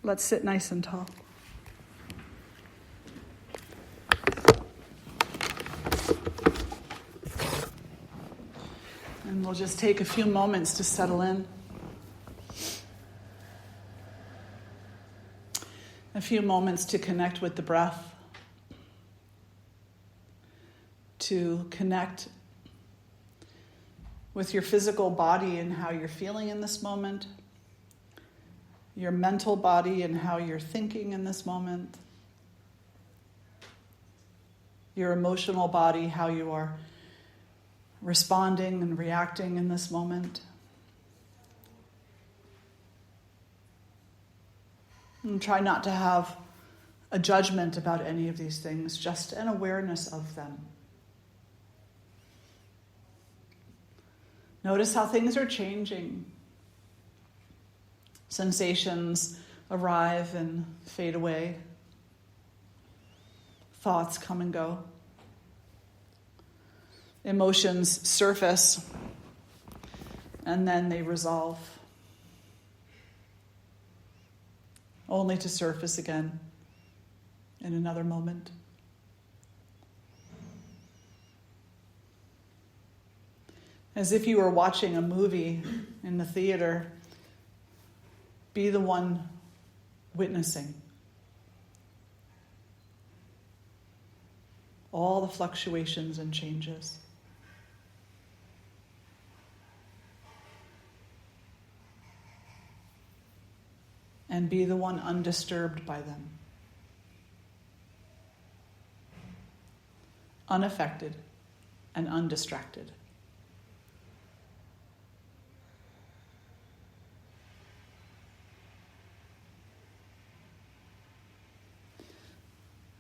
Let's sit nice and tall. And we'll just take a few moments to settle in. A few moments to connect with the breath. To connect with your physical body and how you're feeling in this moment. Your mental body and how you're thinking in this moment. Your emotional body, how you are responding and reacting in this moment. And try not to have a judgment about any of these things, just an awareness of them. Notice how things are changing. Sensations arrive and fade away. Thoughts come and go. Emotions surface and then they resolve, only to surface again in another moment. As if you were watching a movie in the theater, be the one witnessing all the fluctuations and changes. And be the one undisturbed by them. Unaffected and undistracted.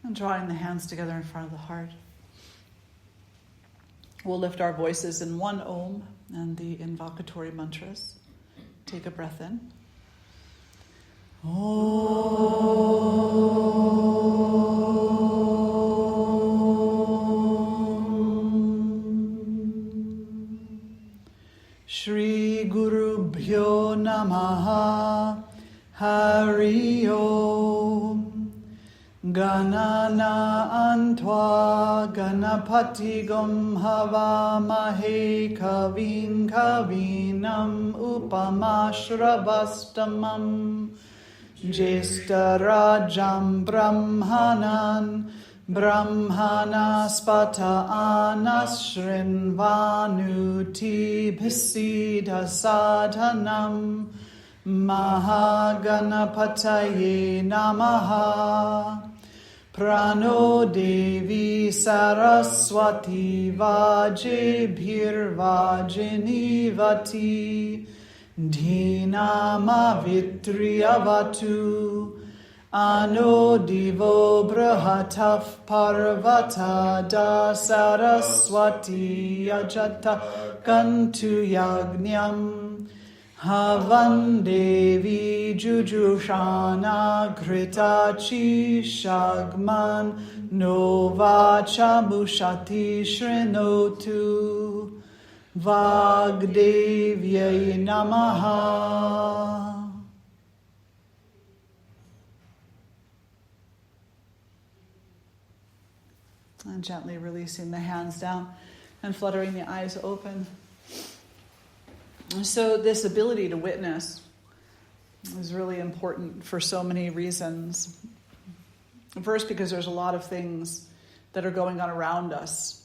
And drawing the hands together in front of the heart. We'll lift our voices in one Om and the invocatory mantras. Take a breath in. Shri Guru Bhyo Namaha Hari Om Ganana Antva Ganapati Gom Hava Mahe Kavin Kavinam Upamashravastamam Jeshtarajam Brahmanan Brahmanaspata Anashrinvanuti Bhisida Sadhanam Mahaganapataye Namaha Prano Devi Saraswati Vajebhir Vajinivati Dhinama Vitriyavatu Ano Divo Brahataf Parvata Da Saraswati Ajata Kantu Yagnyam Havan Devi Jujushana Gritachi Shagman Novacha Mushati Shrinotu Vagdevyai Namaha. And gently releasing the hands down and fluttering the eyes open. So this ability to witness is really important for so many reasons. First, because there's a lot of things that are going on around us.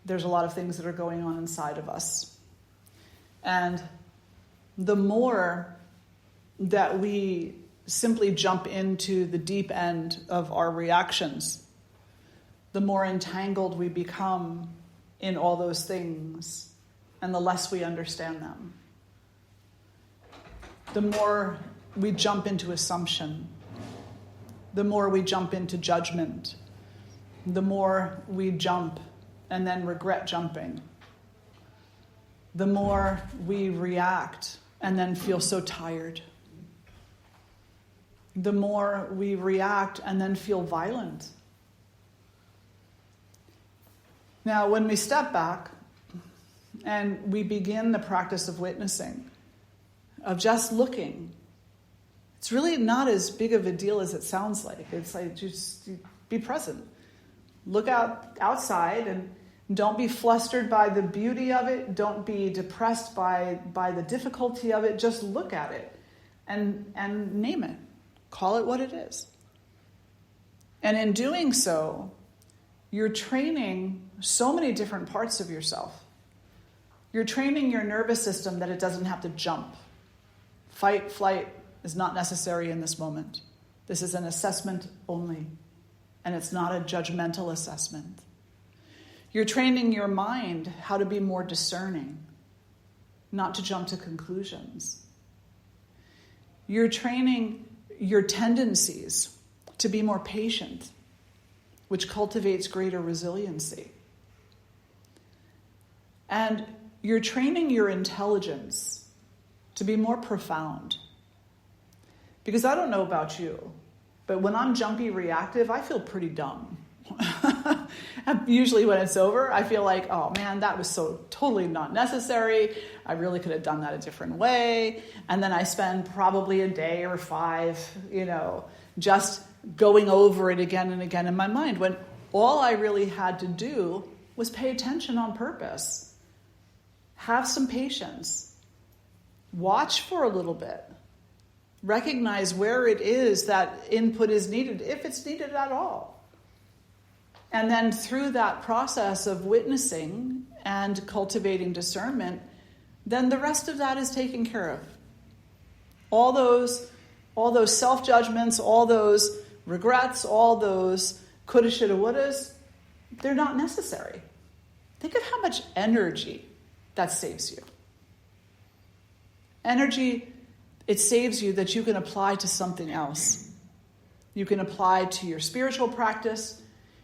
There's a lot of things that are going on inside of us. And the more that we simply jump into the deep end of our reactions, the more entangled we become in all those things. And the less we understand them. The more we jump into assumption, the more we jump into judgment, the more we jump and then regret jumping, the more we react and then feel so tired, the more we react and then feel violent. Now, when we step back, and we begin the practice of witnessing, of just looking It's really not as big of a deal as it sounds like. It's like just be present. Look outside and don't be flustered by the beauty of it. Don't be depressed by the difficulty of it. Just look at it and name it. Call it what it is. And in doing so, you're training so many different parts of yourself. You're training your nervous system that it doesn't have to jump. Fight, flight is not necessary in this moment. This is an assessment only, and it's not a judgmental assessment. You're training your mind how to be more discerning, not to jump to conclusions. You're training your tendencies to be more patient, which cultivates greater resiliency. And you're training your intelligence to be more profound. Because I don't know about you, but when I'm jumpy reactive, I feel pretty dumb. Usually when it's over, I feel like, oh man, that was so totally not necessary. I really could have done that a different way. And then I spend probably a day or 5, just going over it again and again in my mind, when all I really had to do was pay attention on purpose. Have some patience. Watch for a little bit. Recognize where it is that input is needed, if it's needed at all. And then through that process of witnessing and cultivating discernment, then the rest of that is taken care of. All those self-judgments, all those regrets, all those coulda, shoulda, wouldas, they're not necessary. Think of how much energy that saves you. Energy, it saves you that you can apply to something else. You can apply to your spiritual practice.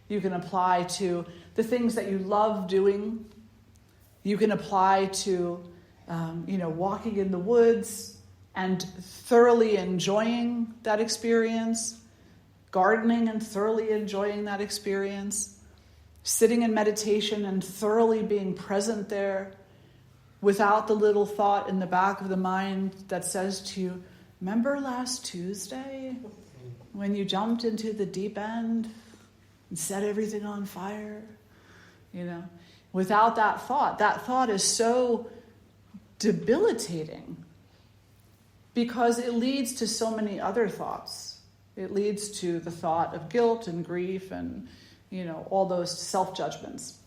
You can apply to the things that you love doing. You can apply to, walking in the woods and thoroughly enjoying that experience, gardening and thoroughly enjoying that experience, sitting in meditation and thoroughly being present there without the little thought in the back of the mind that says to you, remember last Tuesday when you jumped into the deep end and set everything on fire? Without that thought is so debilitating because it leads to so many other thoughts. It leads to the thought of guilt and grief and, all those self-judgments.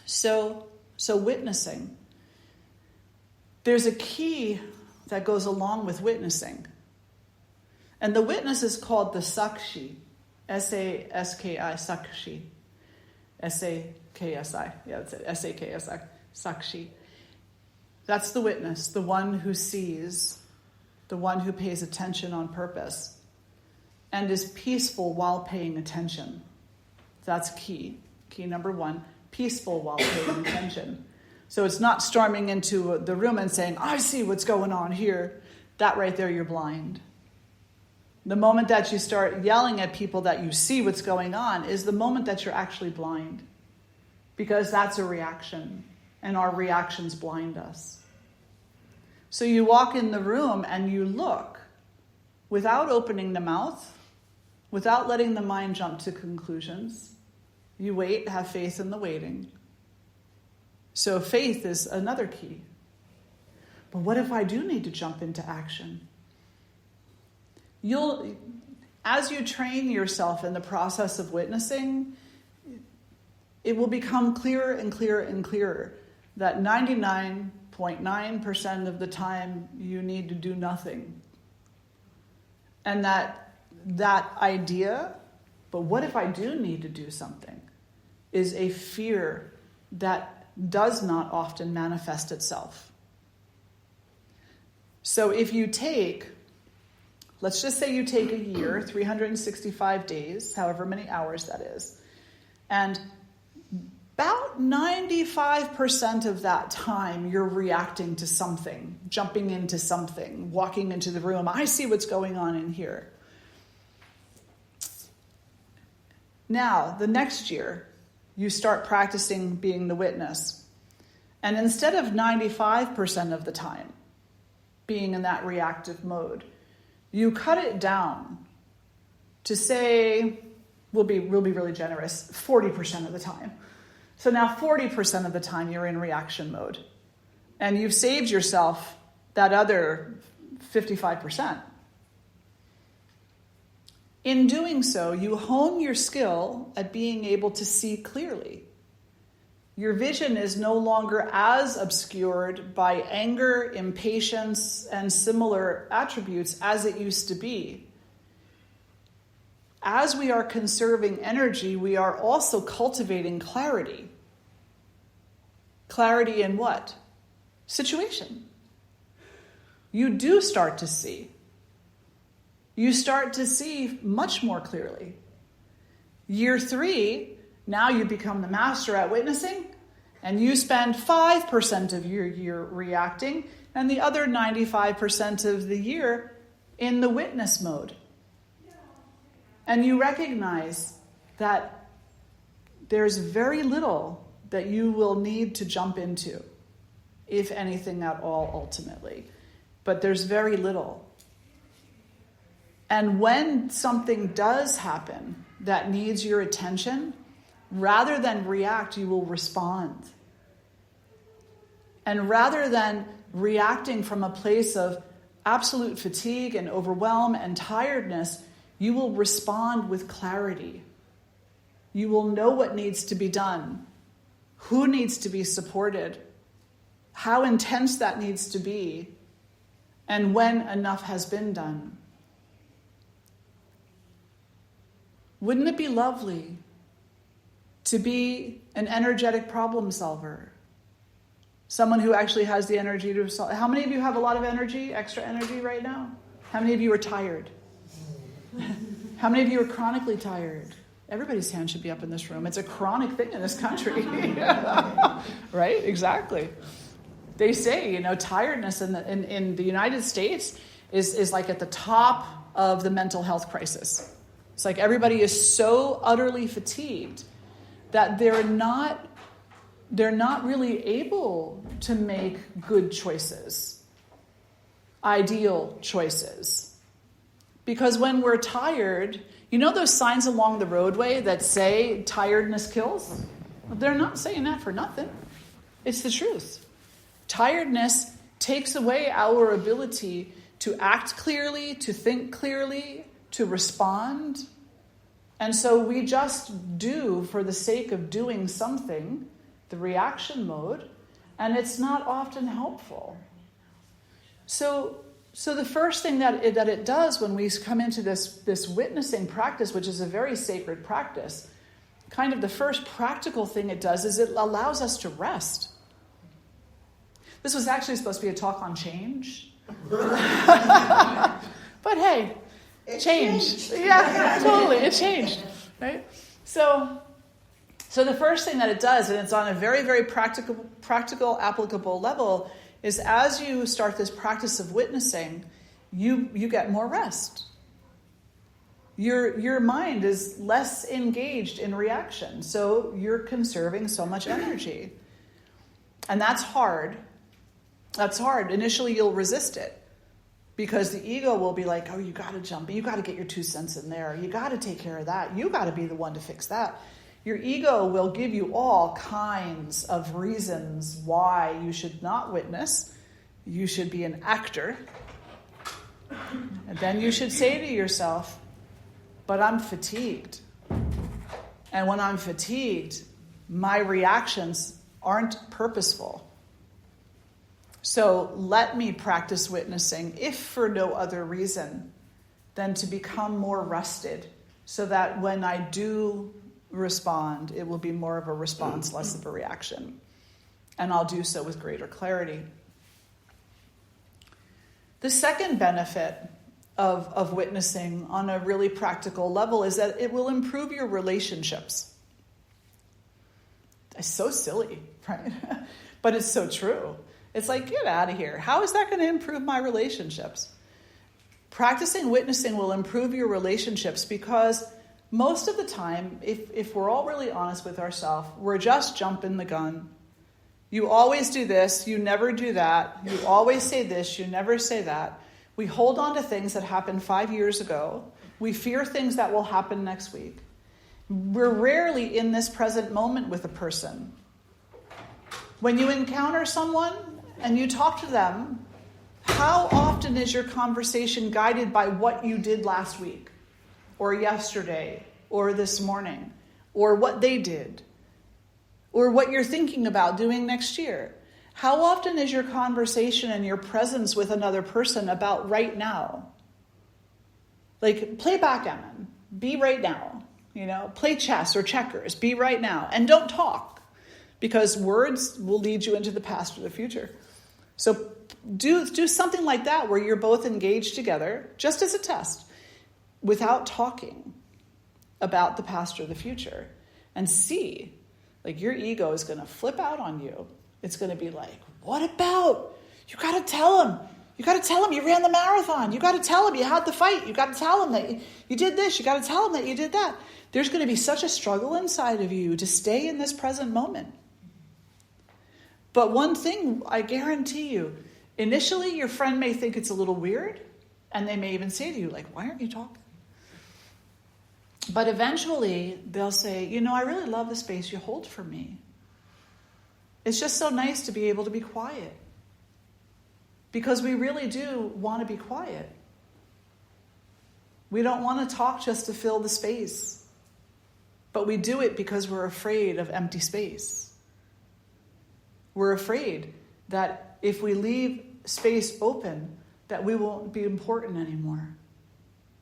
So witnessing. There's a key that goes along with witnessing. And the witness is called the Sakshi. S-A-S-K-I, Sakshi. S-A-K-S-I. Yeah, that's it. S-A-K-S-I. Sakshi. That's the witness, the one who sees, the one who pays attention on purpose, and is peaceful while paying attention. That's key. Key number 1, peaceful while paying attention. So it's not storming into the room and saying, I see what's going on here. That right there, you're blind. The moment that you start yelling at people that you see what's going on is the moment that you're actually blind. Because that's a reaction. And our reactions blind us. So you walk in the room and you look without opening the mouth, without letting the mind jump to conclusions. You wait, have faith in the waiting. So faith is another key. But what if I do need to jump into action? As you train yourself in the process of witnessing, it will become clearer and clearer and clearer that 99.9% of the time you need to do nothing. And that idea, but what if I do need to do something, is a fear that does not often manifest itself. So if you let's just say you take a year, 365 days, however many hours that is, and about 95% of that time you're reacting to something, jumping into something, walking into the room. I see what's going on in here. Now, the next year, you start practicing being the witness. And instead of 95% of the time being in that reactive mode, you cut it down to say, we'll be really generous, 40% of the time. So now 40% of the time you're in reaction mode. And you've saved yourself that other 55%. In doing so, you hone your skill at being able to see clearly. Your vision is no longer as obscured by anger, impatience, and similar attributes as it used to be. As we are conserving energy, we are also cultivating clarity. Clarity in what? Situation. You do start to see. You start to see much more clearly. Year 3, now you become the master at witnessing, and you spend 5% of your year reacting, and the other 95% of the year in the witness mode. And you recognize that there's very little that you will need to jump into, if anything at all, ultimately. But there's very little. And when something does happen that needs your attention, rather than react, you will respond. And rather than reacting from a place of absolute fatigue and overwhelm and tiredness, you will respond with clarity. You will know what needs to be done, who needs to be supported, how intense that needs to be, and when enough has been done. Wouldn't it be lovely to be an energetic problem solver? Someone who actually has the energy to solve. How many of you have a lot of energy, extra energy right now? How many of you are tired? How many of you are chronically tired? Everybody's hand should be up in this room. It's a chronic thing in this country. Right? Exactly. They say, tiredness in the United States is like at the top of the mental health crisis. It's like everybody is so utterly fatigued that they're not really able to make good choices, ideal choices. Because when we're tired, those signs along the roadway that say tiredness kills? They're not saying that for nothing. It's the truth. Tiredness takes away our ability to act clearly, to think clearly, to respond. And so we just do for the sake of doing something, the reaction mode, and it's not often helpful. So the first thing that it does when we come into this witnessing practice, which is a very sacred practice, kind of the first practical thing it does is it allows us to rest. This was actually supposed to be a talk on change. But hey, it changed. Yeah, totally, it changed, right? So the first thing that it does, and it's on a very, very practical, applicable level, is as you start this practice of witnessing, you get more rest. Your mind is less engaged in reaction, so you're conserving so much energy. And that's hard. That's hard. Initially, you'll resist it because the ego will be like, oh, you got to jump. You got to get your 2 cents in there. You got to take care of that. You got to be the one to fix that. Your ego will give you all kinds of reasons why you should not witness. You should be an actor. And then you should say to yourself, but I'm fatigued. And when I'm fatigued, my reactions aren't purposeful. So let me practice witnessing, if for no other reason than to become more rested, so that when I do respond, it will be more of a response, less of a reaction. And I'll do so with greater clarity. The second benefit of witnessing on a really practical level is that it will improve your relationships. It's so silly, right? But it's so true. It's like, get out of here. How is that going to improve my relationships? Practicing witnessing will improve your relationships because most of the time, if we're all really honest with ourselves, we're just jumping the gun. You always do this, you never do that. You always say this, you never say that. We hold on to things that happened 5 years ago. We fear things that will happen next week. We're rarely in this present moment with a person. When you encounter someone and you talk to them, how often is your conversation guided by what you did last week, or yesterday, or this morning, or what they did, or what you're thinking about doing next year? How often is your conversation and your presence with another person about right now? Like, play backgammon, be right now. Play chess or checkers, be right now. And don't talk, because words will lead you into the past or the future. So do something like that where you're both engaged together, just as a test, without talking about the past or the future. And see, like, your ego is going to flip out on you. It's going to be like, what about? You got to tell him. You got to tell him you ran the marathon. You got to tell him you had the fight. You got to tell him that you did this. You got to tell him that you did that. There's going to be such a struggle inside of you to stay in this present moment. But one thing I guarantee you, initially your friend may think it's a little weird, and they may even say to you, like, why aren't you talking? But eventually they'll say, I really love the space you hold for me. It's just so nice to be able to be quiet. Because we really do want to be quiet. We don't want to talk just to fill the space. But we do it because we're afraid of empty space. We're afraid that if we leave space open, that we won't be important anymore.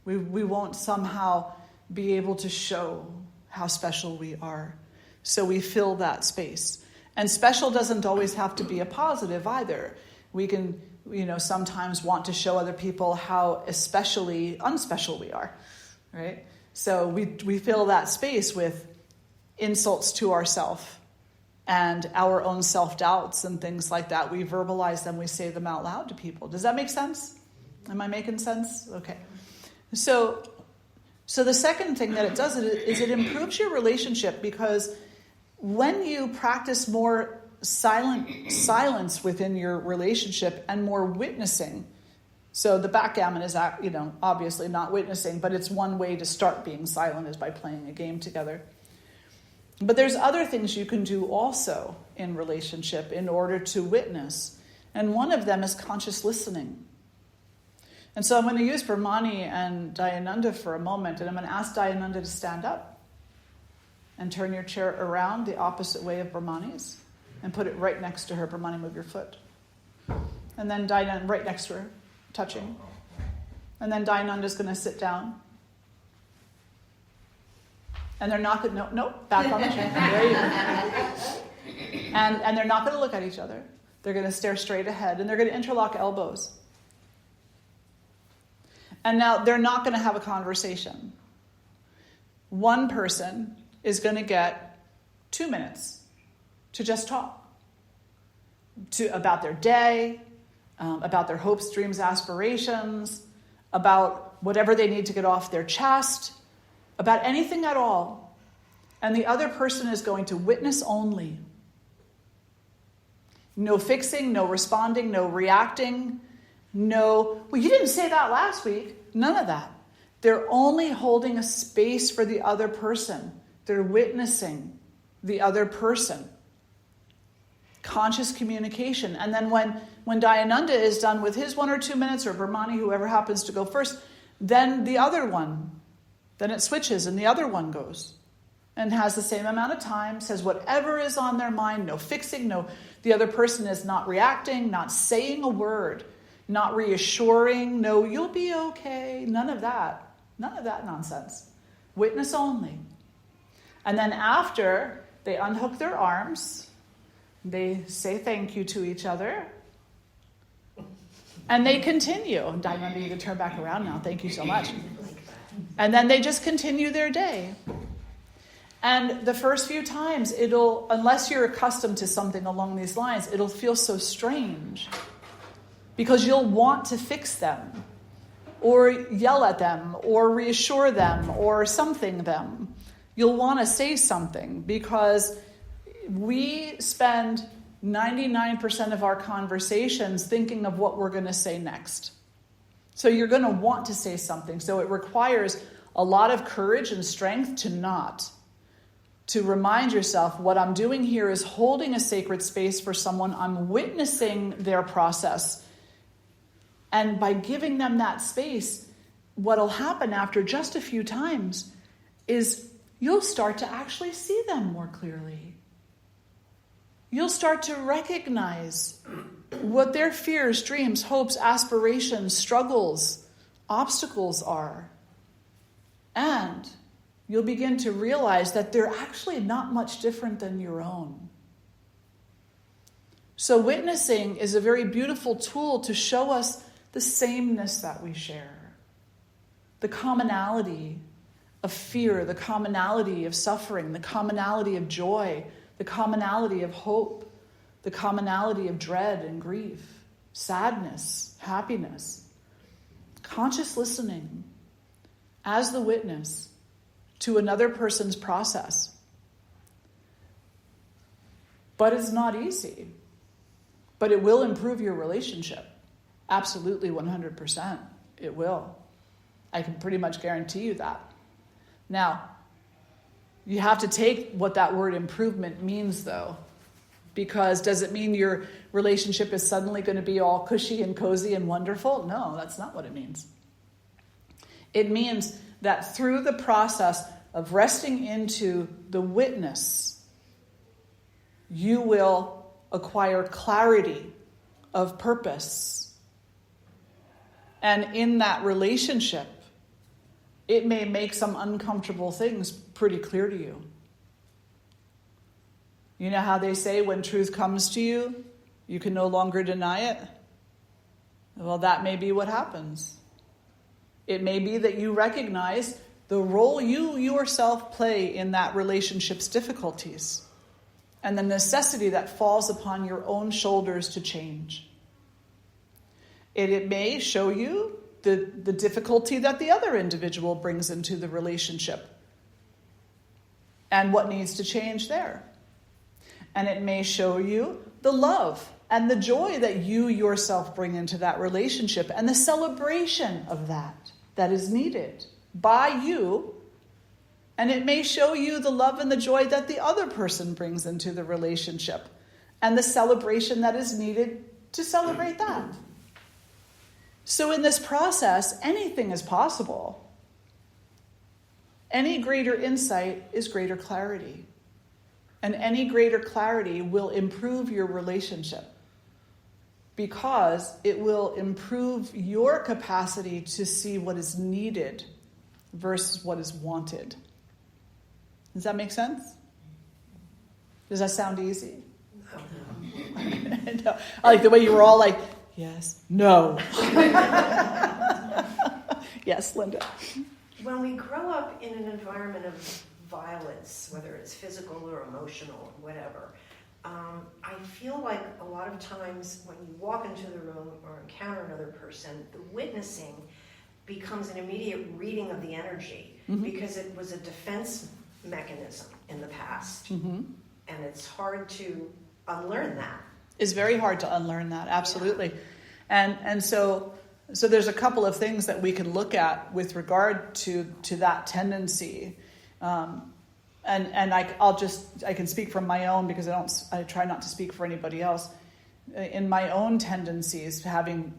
We won't somehow be able to show how special we are. So we fill that space. And special doesn't always have to be a positive either. We can, sometimes want to show other people how especially unspecial we are, right? So we fill that space with insults to ourselves and our own self-doubts and things like that. We verbalize them, we say them out loud to people. Does that make sense? Am I making sense? Okay. So the second thing that it does is it improves your relationship, because when you practice more silence within your relationship and more witnessing, so the backgammon is, obviously not witnessing, but it's one way to start being silent is by playing a game together. But there's other things you can do also in relationship in order to witness. And one of them is conscious listening. And so I'm going to use Brahmani and Dayananda for a moment, and I'm going to ask Dayananda to stand up and turn your chair around the opposite way of Brahmani's and put it right next to her. Brahmani, move your foot. And then Dayananda right next to her, touching. And then Dayananda's going to sit down. And they're not going to, no, back on the chair. There you go. And they're not going to look at each other. They're going to stare straight ahead, and they're going to interlock elbows. And now they're not going to have a conversation. One person is going to get 2 minutes to just talk about their day, about their hopes, dreams, aspirations, about whatever they need to get off their chest, about anything at all. And the other person is going to witness only. No fixing, no responding, no reacting, no, well, you didn't say that last week. None of that. They're only holding a space for the other person. They're witnessing the other person. Conscious communication. And then when Dayananda is done with his 1 or 2 minutes, or Brahmani, whoever happens to go first, then the other one, then it switches and the other one goes and has the same amount of time, says whatever is on their mind, no fixing, the other person is not reacting, not saying a word, not reassuring, no, you'll be okay, none of that nonsense. Witness only. And then after they unhook their arms, they say thank you to each other, and they continue. Dayananda, you can turn back around now, thank you so much. And then they just continue their day. And the first few times, unless you're accustomed to something along these lines, it'll feel so strange. Because you'll want to fix them, or yell at them, or reassure them, or something them. You'll want to say something, because we spend 99% of our conversations thinking of what we're going to say next. So you're going to want to say something. So it requires a lot of courage and strength to not. To remind yourself, what I'm doing here is holding a sacred space for someone. I'm witnessing their process. And by giving them that space, what'll happen after just a few times is you'll start to actually see them more clearly. You'll start to recognize what their fears, dreams, hopes, aspirations, struggles, obstacles are. And you'll begin to realize that they're actually not much different than your own. So witnessing is a very beautiful tool to show us the sameness that we share, the commonality of fear, the commonality of suffering, the commonality of joy, the commonality of hope, the commonality of dread and grief, sadness, happiness. Conscious listening as the witness to another person's process. But it's not easy. But it will improve your relationship. Absolutely, 100%. It will. I can pretty much guarantee you that. Now, you have to take what that word improvement means, though. Because does it mean your relationship is suddenly going to be all cushy and cozy and wonderful? No, that's not what it means. It means that through the process of resting into the witness, you will acquire clarity of purpose. And in that relationship, it may make some uncomfortable things pretty clear to you. You know how they say when truth comes to you, you can no longer deny it? Well, that may be what happens. It may be that you recognize the role you yourself play in that relationship's difficulties and the necessity that falls upon your own shoulders to change. It may show you the difficulty that the other individual brings into the relationship and what needs to change there. And it may show you the love and the joy that you yourself bring into that relationship and the celebration of that is needed by you. And it may show you the love and the joy that the other person brings into the relationship and the celebration that is needed to celebrate that. So in this process, anything is possible. Any greater insight is greater clarity. And any greater clarity will improve your relationship because it will improve your capacity to see what is needed versus what is wanted. Does that make sense? Does that sound easy? No. I like the way you were all like, yes, no. Yes, Linda. When we grow up in an environment of violence, whether it's physical or emotional or whatever, I feel like a lot of times when you walk into the room or encounter another person, the witnessing becomes an immediate reading of the energy because it was a defense mechanism in the past. And it's hard to unlearn that. It's very hard to unlearn that, absolutely. Yeah. And so there's a couple of things that we can look at with regard to that tendency. And I can speak from my own because I try not to speak for anybody else. In my own tendencies, having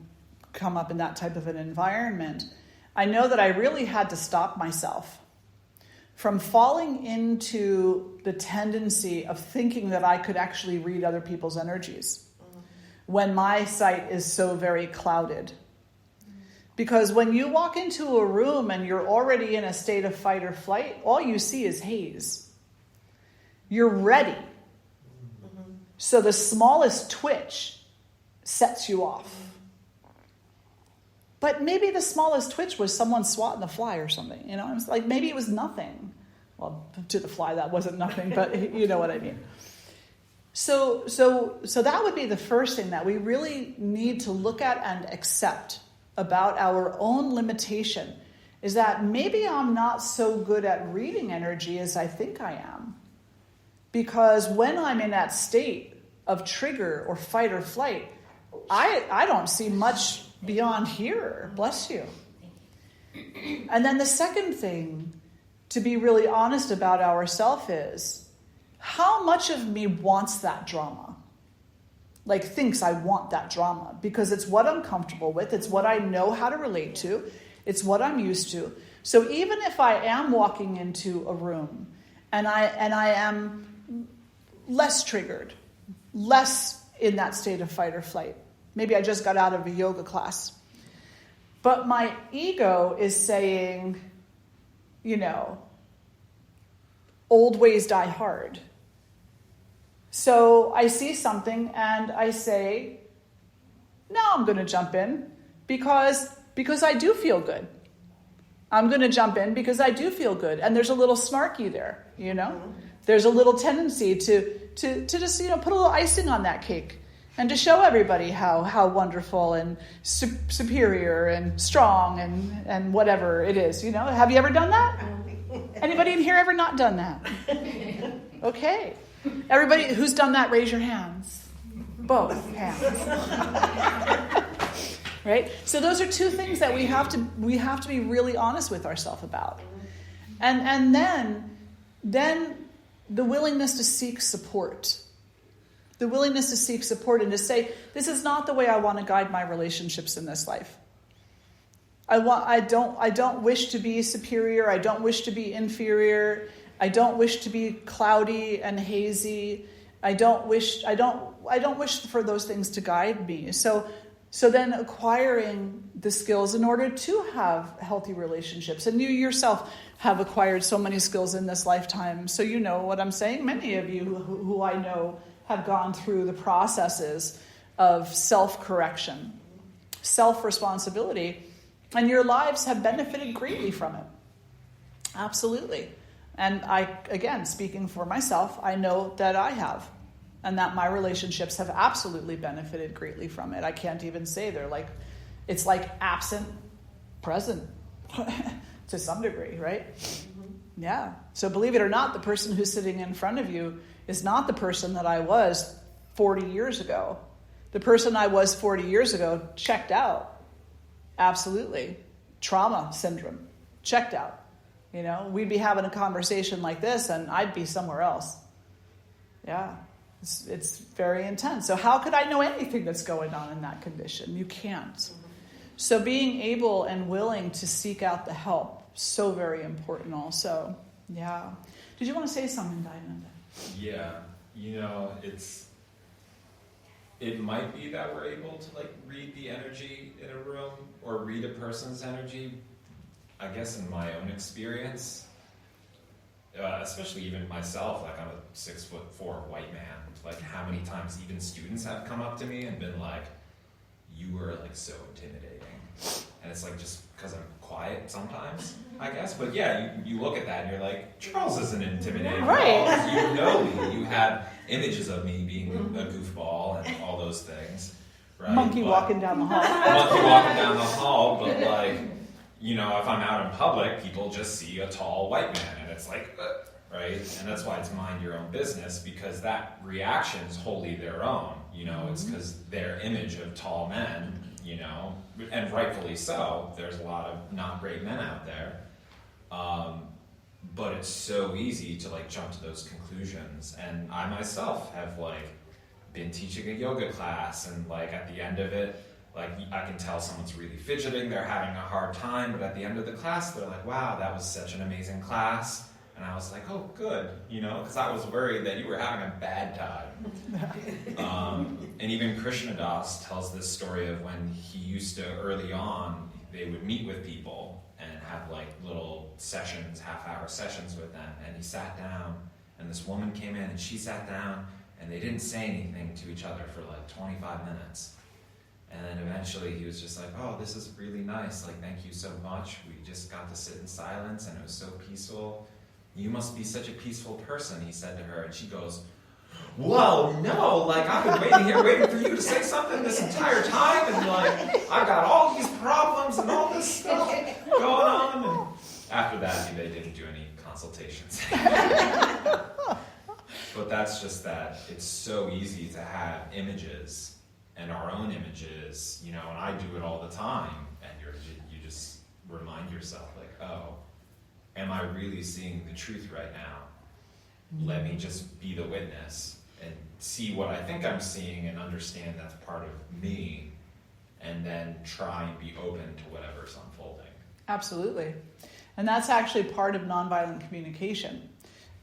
come up in that type of an environment, I know that I really had to stop myself from falling into the tendency of thinking that I could actually read other people's energies when my sight is so very clouded. Because when you walk into a room and you're already in a state of fight or flight, all you see is haze. You're ready. So the smallest twitch sets you off. But maybe the smallest twitch was someone swatting a fly or something. You know, it's like maybe it was nothing. Well, to the fly that wasn't nothing, but you know what I mean. So that would be the first thing that we really need to look at and accept about our own limitation, is that maybe I'm not so good at reading energy as I think I am. Because when I'm in that state of trigger or fight or flight, I don't see much beyond here. Bless you. And then the second thing to be really honest about ourselves is, how much of me wants that drama? Like, thinks I want that drama because it's what I'm comfortable with. It's what I know how to relate to. It's what I'm used to. So even if I am walking into a room and I am less triggered, less in that state of fight or flight, maybe I just got out of a yoga class, but my ego is saying, old ways die hard. So I see something and I say, now I'm going to jump in because I do feel good. I'm going to jump in because I do feel good. And there's a little snarky there, There's a little tendency to just, put a little icing on that cake and to show everybody how wonderful and superior and strong and whatever it is, Have you ever done that? Anybody in here ever not done that? Okay. Everybody who's done that, raise your hands. Both hands. Right? So those are two things that we have to be really honest with ourselves about. And then the willingness to seek support. The willingness to seek support and to say, this is not the way I want to guide my relationships in this life. I don't wish to be superior. I don't wish to be inferior. I don't wish to be cloudy and hazy. I don't wish for those things to guide me. So then acquiring the skills in order to have healthy relationships. And you yourself have acquired so many skills in this lifetime. So you know what I'm saying. Many of you who I know have gone through the processes of self-correction, self-responsibility, and your lives have benefited greatly from it. Absolutely. And I, again, speaking for myself, I know that I have, and that my relationships have absolutely benefited greatly from it. I can't even say it's like absent, present to some degree, right? Mm-hmm. Yeah. So believe it or not, the person who's sitting in front of you is not the person that I was 40 years ago. The person I was 40 years ago checked out. Absolutely. Trauma syndrome. Checked out. We'd be having a conversation like this and I'd be somewhere else. Yeah. It's very intense. So how could I know anything that's going on in that condition? You can't. Mm-hmm. So being able and willing to seek out the help, so very important also. Yeah. Did you want to say something, Dayananda? Yeah. It might be that we're able to read the energy in a room or read a person's energy. I guess in my own experience, especially even myself, I'm a 6'4" white man. How many times even students have come up to me and been like, "You were so intimidating," and it's just because I'm quiet sometimes, I guess. But yeah, you look at that and you're like, Charles isn't intimidating, right? You had images of me being a goofball and all those things, right? Monkey walking down the hall. But if I'm out in public, people just see a tall white man, and it's right? And that's why it's mind your own business, because that reaction is wholly their own. It's because their image of tall men, and rightfully so. There's a lot of not great men out there. But it's so easy to jump to those conclusions. And I myself have been teaching a yoga class, and at the end of it, I can tell someone's really fidgeting, they're having a hard time, but at the end of the class, they're like, wow, that was such an amazing class. And I was like, oh, good, because I was worried that you were having a bad time. And even Krishnadas tells this story of when he used to, early on, they would meet with people and have little sessions, half-hour sessions with them. And he sat down, and this woman came in, and she sat down, and they didn't say anything to each other for 25 minutes. And then eventually he was just like, oh, this is really nice. Thank you so much. We just got to sit in silence, and it was so peaceful. You must be such a peaceful person, he said to her. And she goes, well, no, I've been waiting here, waiting for you to say something this entire time. And I've got all these problems and all this stuff going on. And after that, they didn't do any consultations. But that's just that. It's so easy to have images and our own images, and I do it all the time, and you just remind yourself, like, oh, am I really seeing the truth right now? Let me just be the witness and see what I think I'm seeing and understand that's part of me, and then try and be open to whatever's unfolding. Absolutely. And that's actually part of nonviolent communication,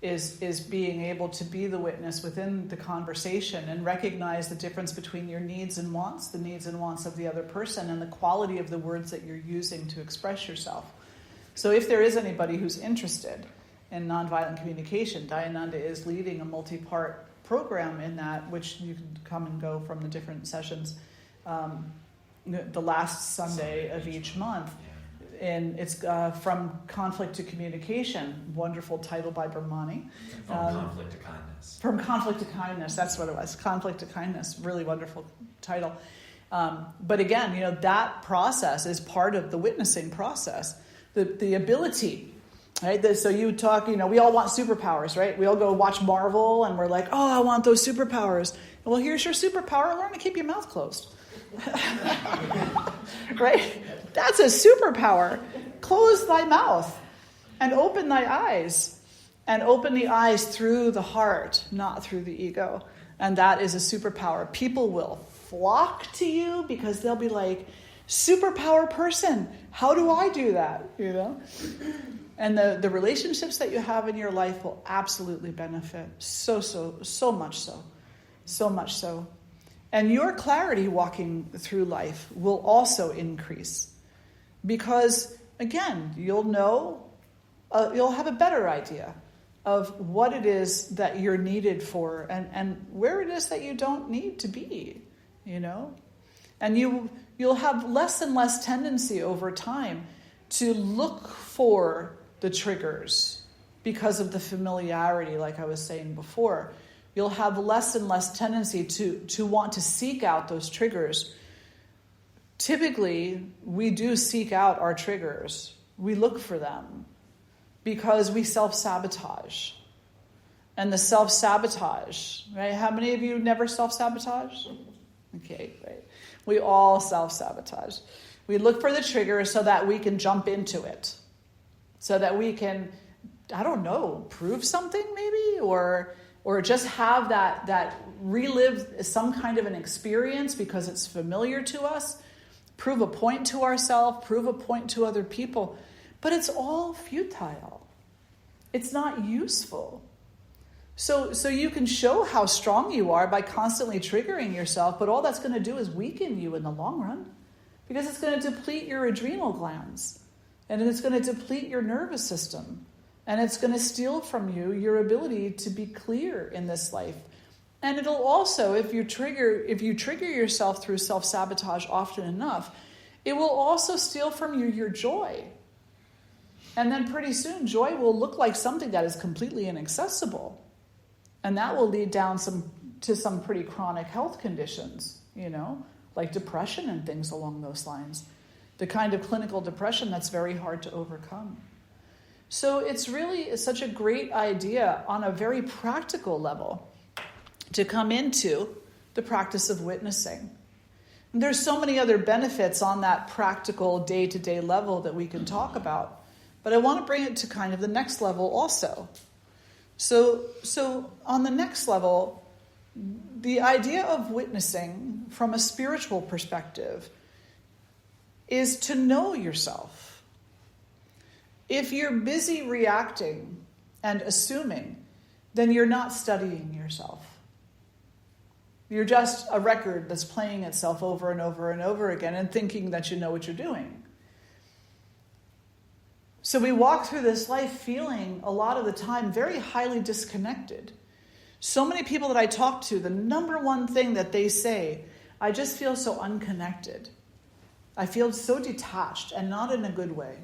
is being able to be the witness within the conversation and recognize the difference between your needs and wants, the needs and wants of the other person, and the quality of the words that you're using to express yourself. So if there is anybody who's interested in nonviolent communication, Dayananda is leading a multi-part program in that, which you can come and go from the different sessions the last Sunday of each month. And it's From Conflict to Communication, wonderful title by Brahmani. From Conflict to Kindness. From Conflict to Kindness, that's what it was. Conflict to Kindness, really wonderful title. But again, that process is part of the witnessing process. The ability, right? So you talk, we all want superpowers, right? We all go watch Marvel and we're like, oh, I want those superpowers. Well, here's your superpower. Learn to keep your mouth closed. Right? That's a superpower. Close thy mouth and open thy eyes. And open the eyes through the heart, not through the ego. And that is a superpower. People will flock to you because they'll be like, superpower person, how do I do that? And the relationships that you have in your life will absolutely benefit. So much so. So much so. And your clarity walking through life will also increase. Because, again, you'll know, you'll have a better idea of what it is that you're needed for and where it is that you don't need to be, And you'll have less and less tendency over time to look for the triggers because of the familiarity, like I was saying before. You'll have less and less tendency to want to seek out those triggers. Typically, we do seek out our triggers. We look for them because we self-sabotage. And the self-sabotage, right? How many of you never self-sabotage? Okay, right. We all self-sabotage. We look for the trigger so that we can jump into it. So that we can, prove something maybe? Or just have that relive some kind of an experience because it's familiar to us. Prove a point to ourselves, prove a point to other people. But it's all futile. It's not useful. So you can show how strong you are by constantly triggering yourself, but all that's going to do is weaken you in the long run. Because it's going to deplete your adrenal glands. And it's going to deplete your nervous system. And it's going to steal from you your ability to be clear in this life. And it'll also, if you trigger yourself through self-sabotage often enough, it will also steal from you your joy. And then pretty soon, joy will look like something that is completely inaccessible. And that will lead down to some pretty chronic health conditions, like depression and things along those lines. The kind of clinical depression that's very hard to overcome. So it's really such a great idea on a very practical level to come into the practice of witnessing. And there's so many other benefits on that practical day-to-day level that we can talk about. But I want to bring it to kind of the next level also. So on the next level, the idea of witnessing from a spiritual perspective is to know yourself. If you're busy reacting and assuming, then you're not studying yourself. You're just a record that's playing itself over and over and over again and thinking that you know what you're doing. So we walk through this life feeling a lot of the time very highly disconnected. So many people that I talk to, the number one thing that they say, I just feel so unconnected. I feel so detached and not in a good way.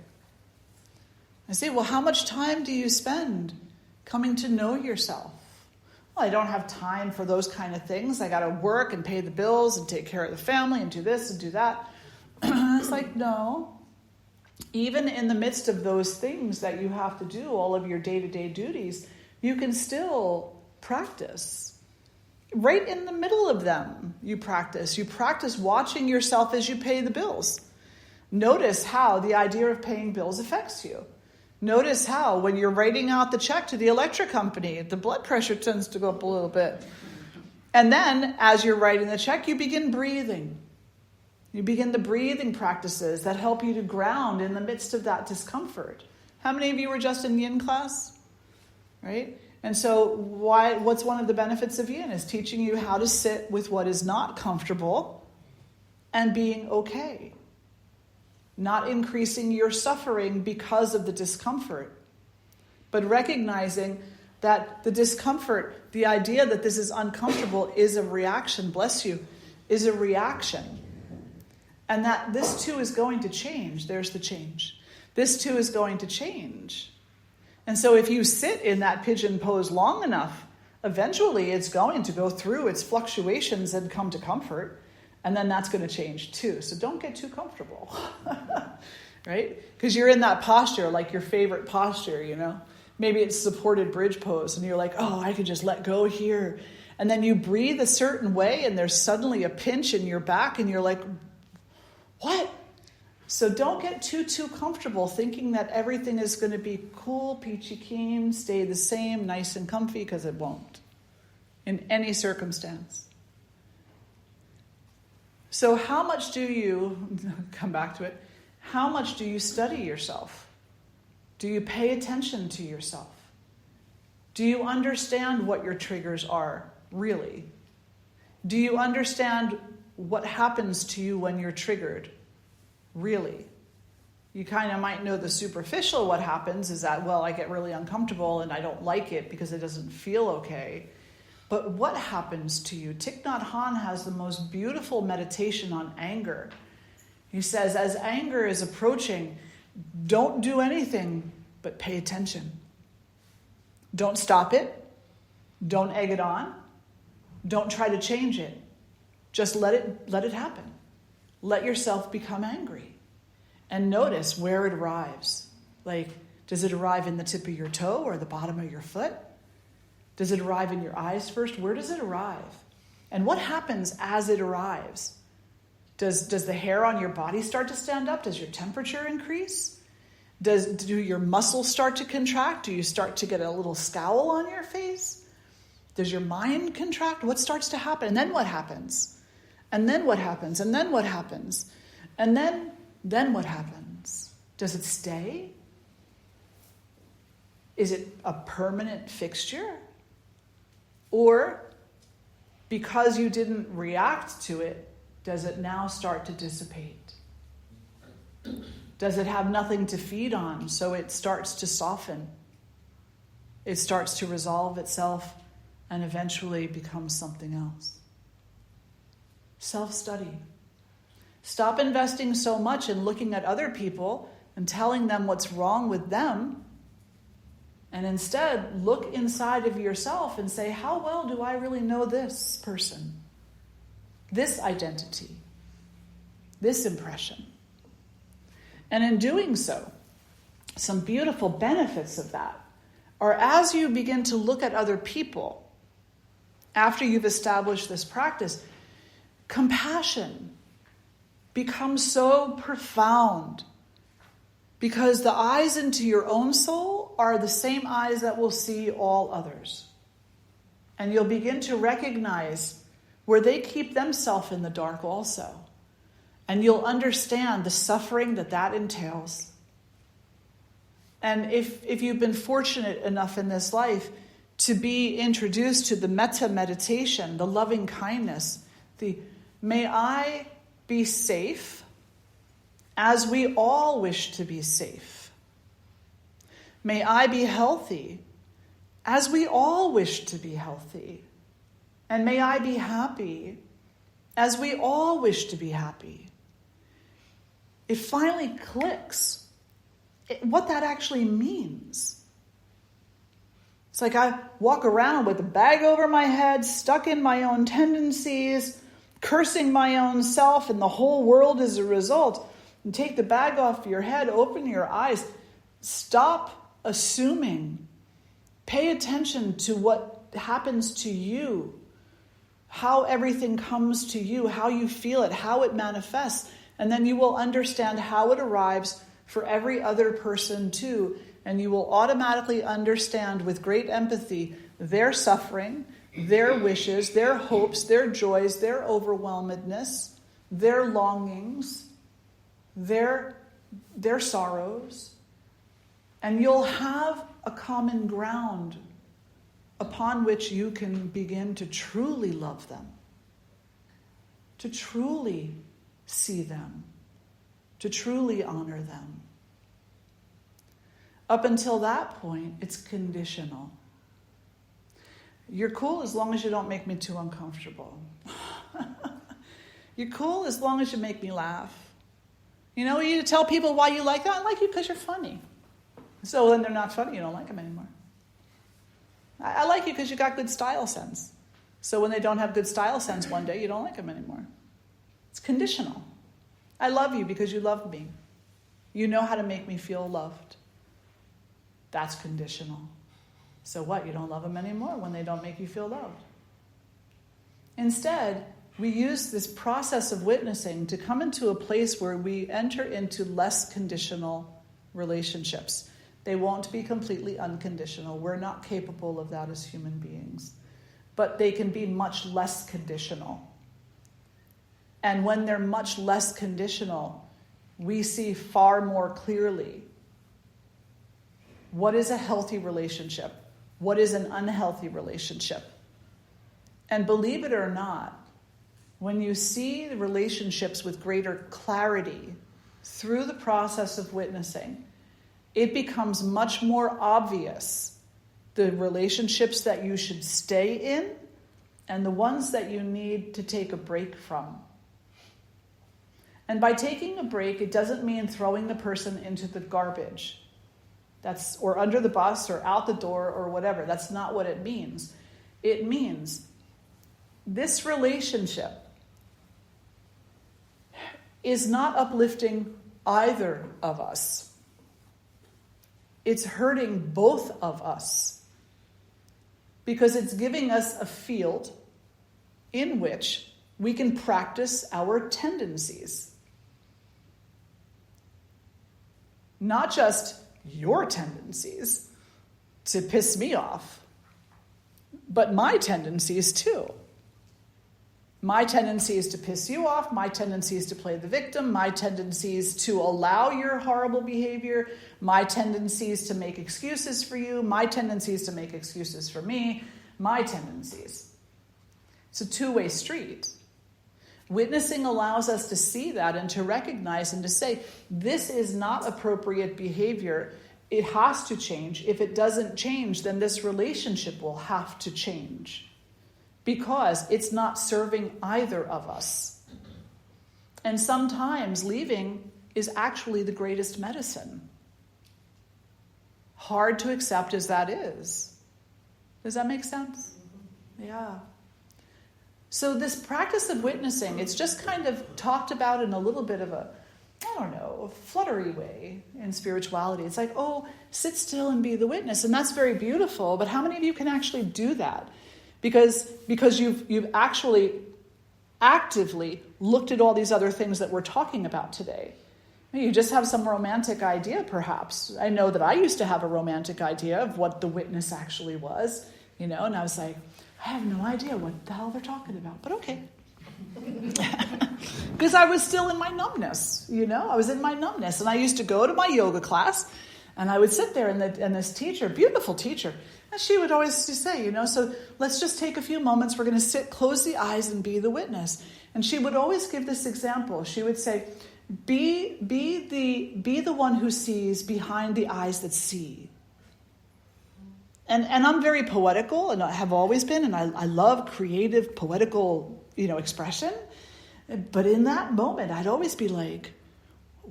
I say, well, how much time do you spend coming to know yourself? Well, I don't have time for those kind of things. I got to work and pay the bills and take care of the family and do this and do that. It's like, no. Even in the midst of those things that you have to do, all of your day-to-day duties, you can still practice. Right in the middle of them, you practice. You practice watching yourself as you pay the bills. Notice how the idea of paying bills affects you. Notice how when you're writing out the check to the electric company, the blood pressure tends to go up a little bit. And then, as you're writing the check, you begin breathing. You begin the breathing practices that help you to ground in the midst of that discomfort. How many of you were just in yin class? Right? And so what's one of the benefits of yin is teaching you how to sit with what is not comfortable and being okay. Not increasing your suffering because of the discomfort, but recognizing that the discomfort, the idea that this is uncomfortable is a reaction, bless you, is a reaction. And that this too is going to change. There's the change. This too is going to change. And so if you sit in that pigeon pose long enough, eventually it's going to go through its fluctuations and come to comfort. And then that's going to change too. So don't get too comfortable, right? Because you're in that posture, like your favorite posture, you know? Maybe it's supported bridge pose and you're like, oh, I could just let go here. And then you breathe a certain way and there's suddenly a pinch in your back and you're like, what? So don't get too comfortable thinking that everything is going to be cool, peachy keen, stay the same, nice and comfy, because it won't in any circumstance. So how much do you, come back to it, how much do you study yourself? Do you pay attention to yourself? Do you understand what your triggers are, really? Do you understand what happens to you when you're triggered, really? You kind of might know the superficial what happens is that, well, I get really uncomfortable and I don't like it because it doesn't feel okay. But what happens to you? Thich Nhat Hanh has the most beautiful meditation on anger. He says, as anger is approaching, don't do anything but pay attention. Don't stop it. Don't egg it on. Don't try to change it. Just let it happen. Let yourself become angry. And notice where it arrives. Like, does it arrive in the tip of your toe or the bottom of your foot? Does it arrive in your eyes first? Where does it arrive? And what happens as it arrives? Does the hair on your body start to stand up? Does your temperature increase? Do your muscles start to contract? Do you start to get a little scowl on your face? Does your mind contract? What starts to happen? And then what happens? And then what happens? And then what happens? And then what happens? Does it stay? Is it a permanent fixture? Or, because you didn't react to it, does it now start to dissipate? Does it have nothing to feed on, so it starts to soften? It starts to resolve itself and eventually becomes something else. Self-study. Stop investing so much in looking at other people and telling them what's wrong with them. And instead, look inside of yourself and say, how well do I really know this person? This identity? This impression? And in doing so, some beautiful benefits of that are as you begin to look at other people, after you've established this practice, compassion becomes so profound. Because the eyes into your own soul are the same eyes that will see all others. And you'll begin to recognize where they keep themselves in the dark also. And you'll understand the suffering that entails. And if you've been fortunate enough in this life to be introduced to the metta meditation, the loving kindness, the may I be safe as we all wish to be safe. May I be healthy, as we all wish to be healthy. And may I be happy, as we all wish to be happy. It finally clicks what that actually means. It's like I walk around with a bag over my head, stuck in my own tendencies, cursing my own self, and the whole world as a result. And take the bag off your head, open your eyes, stop assuming. Pay attention to what happens to you how everything comes to you, how you feel it, how it manifests. And then you will understand how it arrives for every other person too. And you will automatically understand with great empathy their suffering, their wishes, their hopes, their joys, their overwhelmedness, their longings, their sorrows. And you'll have a common ground upon which you can begin to truly love them, to truly see them, to truly honor them. Up until that point, it's conditional. You're cool as long as you don't make me too uncomfortable. You're cool as long as you make me laugh. You know, you tell people why you like that. I like you because you're funny. So when they're not funny, you don't like them anymore. I like you because you got good style sense. So when they don't have good style sense one day, you don't like them anymore. It's conditional. I love you because you love me. You know how to make me feel loved. That's conditional. So what? You don't love them anymore when they don't make you feel loved. Instead, we use this process of witnessing to come into a place where we enter into less conditional relationships. They won't be completely unconditional. We're not capable of that as human beings. But they can be much less conditional. And when they're much less conditional, we see far more clearly what is a healthy relationship, what is an unhealthy relationship. And believe it or not, when you see the relationships with greater clarity through the process of witnessing, it becomes much more obvious the relationships that you should stay in and the ones that you need to take a break from. And by taking a break, it doesn't mean throwing the person into the garbage. Or under the bus or out the door or whatever. That's not what it means. It means this relationship is not uplifting either of us. It's hurting both of us because it's giving us a field in which we can practice our tendencies. Not just your tendencies to piss me off, but my tendencies too. My tendency is to piss you off. My tendency is to play the victim. My tendencies to allow your horrible behavior. My tendencies to make excuses for you. My tendencies to make excuses for me. My tendencies. It's a two-way street. Witnessing allows us to see that and to recognize and to say, this is not appropriate behavior. It has to change. If it doesn't change, then this relationship will have to change. Because it's not serving either of us. And sometimes leaving is actually the greatest medicine. Hard to accept as that is. Does that make sense? Yeah. So this practice of witnessing, it's just kind of talked about in a little bit of a fluttery way in spirituality. It's like, sit still and be the witness. And that's very beautiful, but how many of you can actually do that? Because you've actually actively looked at all these other things that we're talking about today. You just have some romantic idea, perhaps. I know that I used to have a romantic idea of what the witness actually was, and I was like, I have no idea what the hell they're talking about, but okay. Because I was still in my numbness, I was in my numbness. And I used to go to my yoga class, and I would sit there, and this teacher, beautiful teacher, and she would always just say, so let's just take a few moments. We're going to sit, close the eyes, and be the witness. And she would always give this example. She would say, be the one who sees behind the eyes that see. And I'm very poetical, and I have always been, and I love creative, poetical, expression. But in that moment, I'd always be like,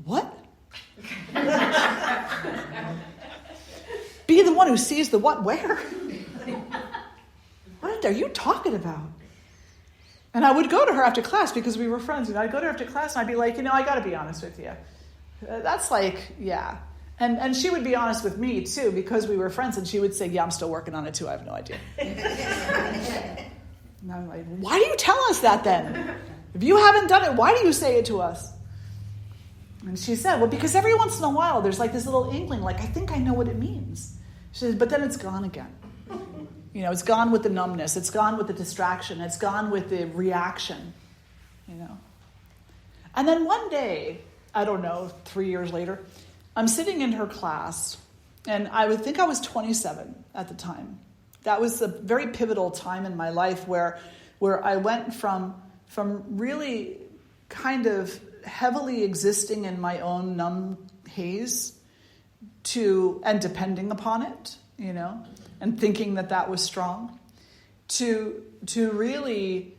what? Be the one who sees the what, where? What are you talking about? And I would go to her after class because we were friends. I'd go to her after class and I'd be like, I got to be honest with you. That's like, yeah. And she would be honest with me too because we were friends. And she would say, yeah, I'm still working on it too. I have no idea. And I'm like, why do you tell us that then? If you haven't done it, why do you say it to us? And she said, well, because every once in a while there's like this little inkling, like, I think I know what it means. She says, but then it's gone again. It's gone with the numbness. It's gone with the distraction. It's gone with the reaction, And then one day, I don't know, 3 years later, I'm sitting in her class, and I would think I was 27 at the time. That was a very pivotal time in my life where I went from really kind of heavily existing in my own numb haze and depending upon it, and thinking that was strong, to really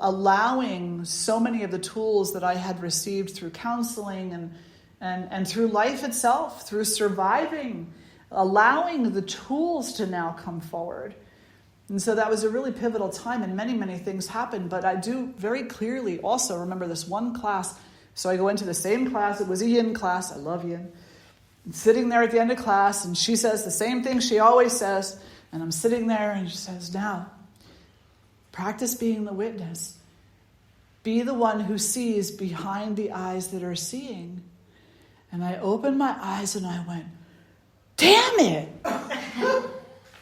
allowing so many of the tools that I had received through counseling and through life itself, through surviving, allowing the tools to now come forward. And so that was a really pivotal time, and many, many things happened. But I do very clearly also remember this one class. So I go into the same class. It was a yin class. I love yin. I'm sitting there at the end of class, and she says the same thing she always says. And I'm sitting there, and she says, now, practice being the witness. Be the one who sees behind the eyes that are seeing. And I opened my eyes, and I went, damn it!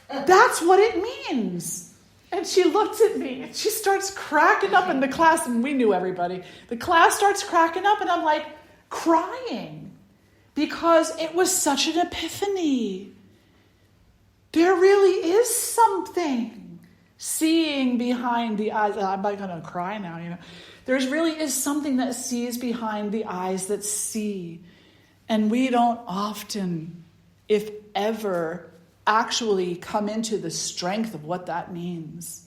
That's what it means. And she looked at me, and she starts cracking up in the class, and we knew everybody. The class starts cracking up, and I'm like crying because it was such an epiphany. There really is something seeing behind the eyes. I'm not going to cry now, There really is something that sees behind the eyes that see. And we don't often, if ever, actually come into the strength of what that means.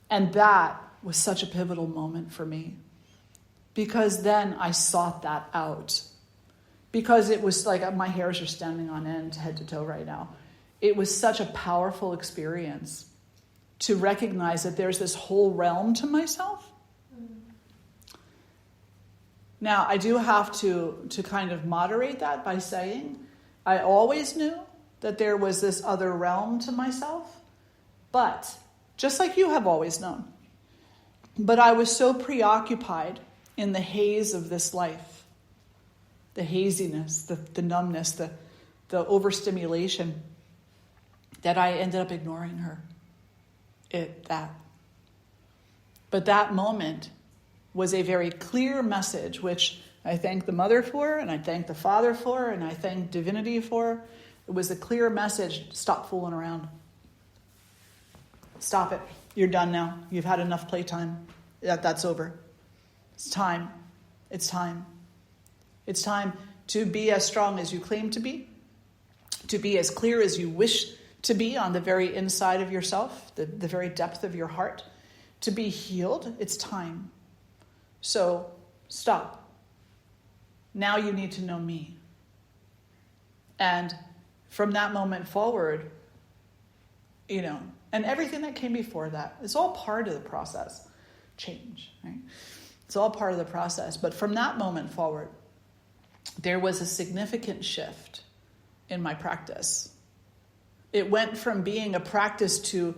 And that was such a pivotal moment for me, because then I sought that out, because it was like my hairs are standing on end head to toe right now. It was such a powerful experience to recognize that there's this whole realm to myself. Now, I do have to kind of moderate that by saying I always knew that there was this other realm to myself, but just like you have always known. But I was so preoccupied in the haze of this life, the haziness, the numbness, the overstimulation, that I ended up ignoring her. But that moment was a very clear message, which I thank the mother for, and I thank the father for, and I thank divinity for. It was a clear message: stop fooling around. Stop it. You're done now. You've had enough playtime. That's over. It's time. It's time. It's time to be as strong as you claim to be as clear as you wish to be on the very inside of yourself, the very depth of your heart, to be healed. It's time. So stop. Now you need to know me. And from that moment forward, and everything that came before that, it's all part of the process. Change, right? It's all part of the process. But from that moment forward, there was a significant shift in my practice. It went from being a practice to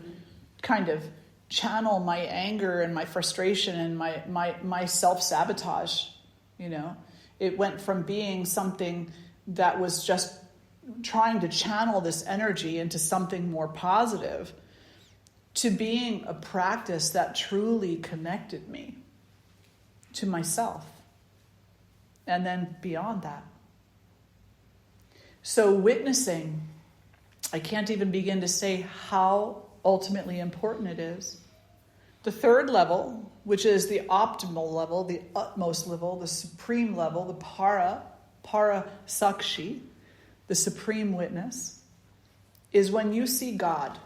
kind of channel my anger and my frustration and my self-sabotage, It went from being something that was just trying to channel this energy into something more positive to being a practice that truly connected me to myself. And then beyond that. So witnessing, I can't even begin to say how ultimately important it is. The third level, which is the optimal level, the utmost level, the supreme level, the para sakshi, the supreme witness, is when you see God.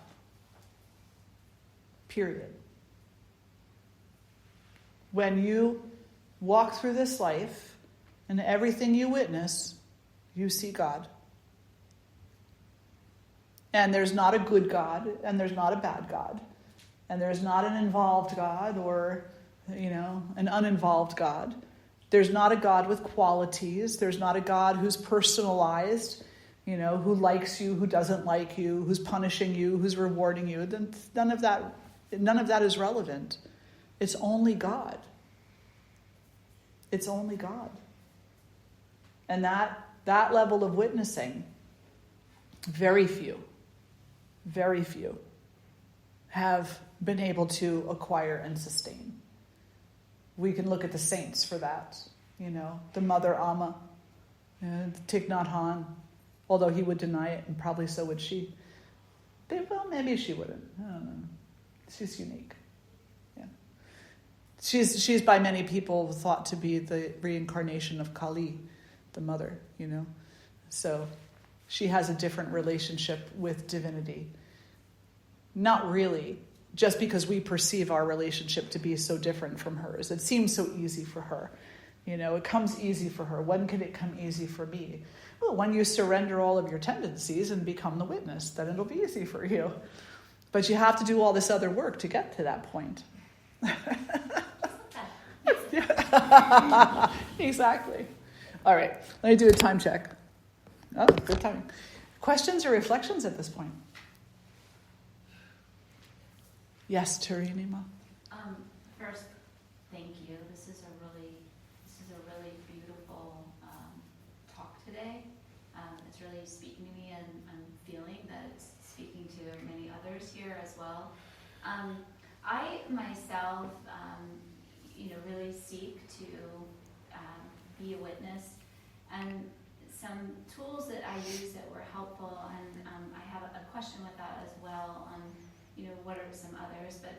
Period. When you walk through this life and everything you witness, you see God. And there's not a good God, and there's not a bad God. And there's not an involved God or, an uninvolved God. There's not a God with qualities. There's not a God who's personalized, who likes you, who doesn't like you, who's punishing you, who's rewarding you. None of that None of that is relevant. It's only God. It's only God. And that level of witnessing, very few have been able to acquire and sustain. We can look at the saints for that. The Mother Amma, Thich Nhat Hanh, although he would deny it, and probably so would she. Maybe she wouldn't. I don't know. She's unique. Yeah. She's by many people thought to be the reincarnation of Kali, the mother, So she has a different relationship with divinity. Not really, just because we perceive our relationship to be so different from hers. It seems so easy for her. It comes easy for her. When can it come easy for me? Well, when you surrender all of your tendencies and become the witness, then it'll be easy for you. But you have to do all this other work to get to that point. Exactly. All right, let me do a time check. Oh, good timing. Questions or reflections at this point? Yes, Tarinima. First, thank you. This is a really beautiful talk today. It's really speaking to me, and I'm feeling that it's speaking to many others here as well. I myself, really seek to be a witness, and some tools that I use that were helpful, and I have a question with that as well on, what are some others, but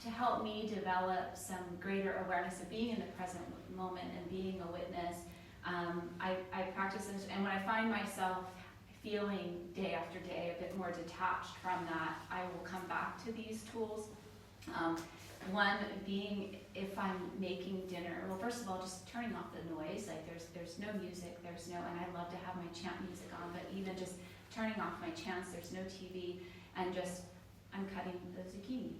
to help me develop some greater awareness of being in the present moment and being a witness, I practice this, and when I find myself feeling day after day a bit more detached from that, I will come back to these tools. One being if I'm making dinner, well, first of all, just turning off the noise. Like there's no music, and I love to have my chant music on, but even just turning off my chants, there's no TV, and just I'm cutting the zucchini.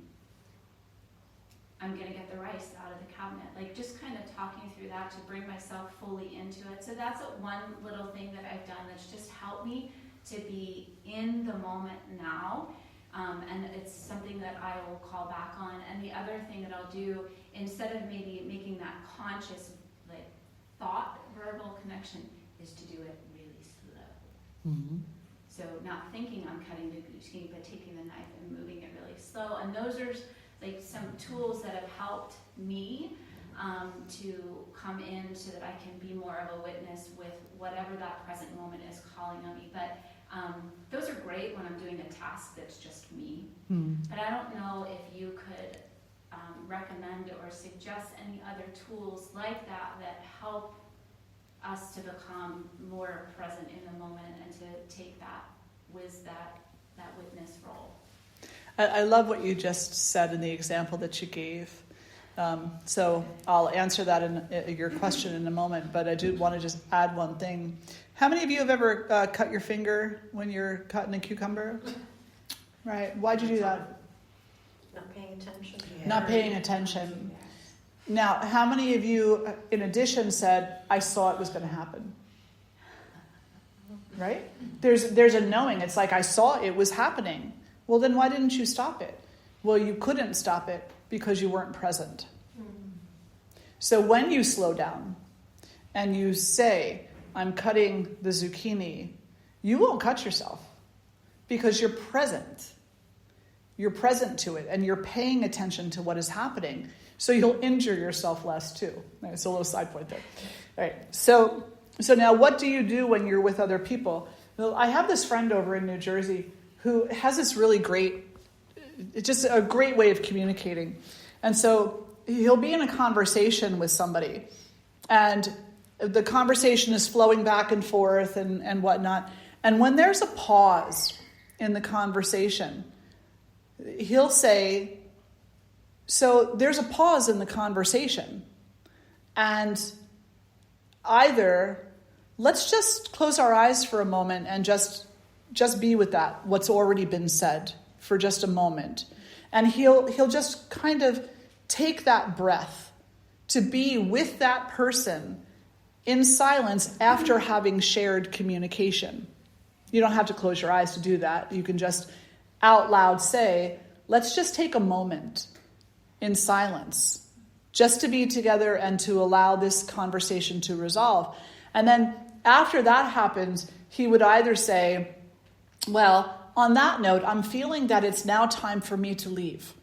I'm gonna get the rice out of the cabinet. Like just kind of talking through that to bring myself fully into it. So that's one little thing that I've done that's just helped me to be in the moment now. And it's something that I will call back on. And the other thing that I'll do, instead of maybe making that conscious thought verbal connection, is to do it really slow. Mm-hmm. So not thinking I'm cutting the zucchini, but taking the knife and moving it really slow. And those are some tools that have helped me to come in so that I can be more of a witness with whatever that present moment is calling on me. But those are great when I'm doing a task that's just me. But I don't know if you could recommend or suggest any other tools like that help us to become more present in the moment and to take that witness role. I love what you just said in the example that you gave. So I'll answer that in your question in a moment, but I do want to just add one thing. How many of you have ever cut your finger when you're cutting a cucumber? Right. Why'd you do that? Not paying attention. Yeah. Not paying attention. Now, how many of you, in addition, said, I saw it was going to happen? Right? There's a knowing. It's like, I saw it was happening. Well, then why didn't you stop it? Well, you couldn't stop it because you weren't present. So when you slow down and you say, I'm cutting the zucchini, you won't cut yourself because you're present. You're present to it and you're paying attention to what is happening. So you'll injure yourself less too. It's a little side point there. All right. So now what do you do when you're with other people? Well, I have this friend over in New Jersey who has this really great, it's just a great way of communicating. And so he'll be in a conversation with somebody and the conversation is flowing back and forth and whatnot. And when there's a pause in the conversation, he'll say, so there's a pause in the conversation. And either let's just close our eyes for a moment and just be with that, what's already been said for just a moment. And he'll just kind of take that breath to be with that person in silence after having shared communication. You don't have to close your eyes to do that. You can just out loud say, let's just take a moment in silence just to be together and to allow this conversation to resolve. And then after that happens, he would either say, well, on that note, I'm feeling that it's now time for me to leave.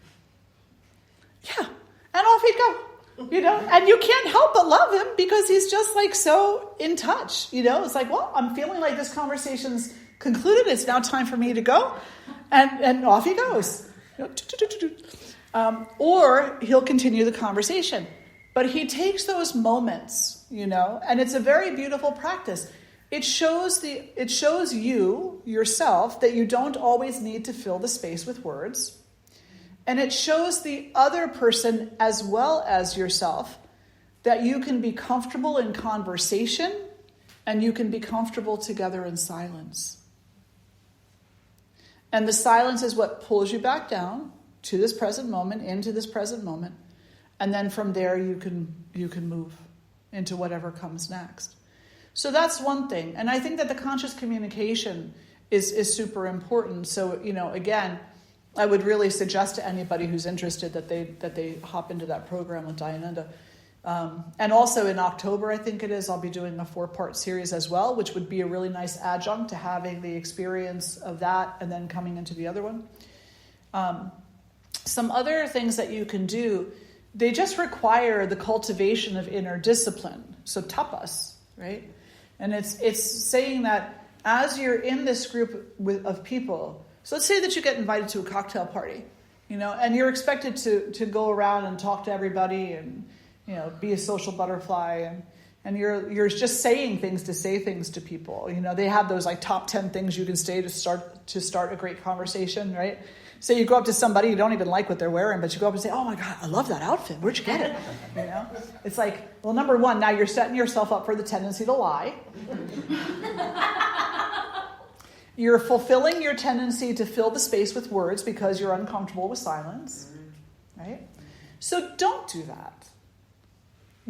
Yeah, and off he'd go. And you can't help but love him because he's just like so in touch, It's like, well, I'm feeling like this conversation's concluded. It's now time for me to go. And off he goes. Or he'll continue the conversation. But he takes those moments, and it's a very beautiful practice. It shows you, yourself, that you don't always need to fill the space with words. And it shows the other person as well as yourself that you can be comfortable in conversation and you can be comfortable together in silence. And the silence is what pulls you back down to this present moment, into this present moment. And then from there you can move into whatever comes next. So that's one thing. And I think that the conscious communication is super important. So, again, I would really suggest to anybody who's interested that they hop into that program with Dayananda. And also in October, I think it is, I'll be doing a 4-part series as well, which would be a really nice adjunct to having the experience of that and then coming into the other one. Some other things that you can do, they just require the cultivation of inner discipline. So tapas, right? And it's saying that as you're in this group of people, so let's say that you get invited to a cocktail party, and you're expected to go around and talk to everybody and, be a social butterfly and you're just saying things to say things to people. They have those like top 10 things you can say to start a great conversation, right? So you go up to somebody, you don't even like what they're wearing, but you go up and say, oh my God, I love that outfit. Where'd you get it? It's like, well, number one, now you're setting yourself up for the tendency to lie. You're fulfilling your tendency to fill the space with words because you're uncomfortable with silence, right? So don't do that.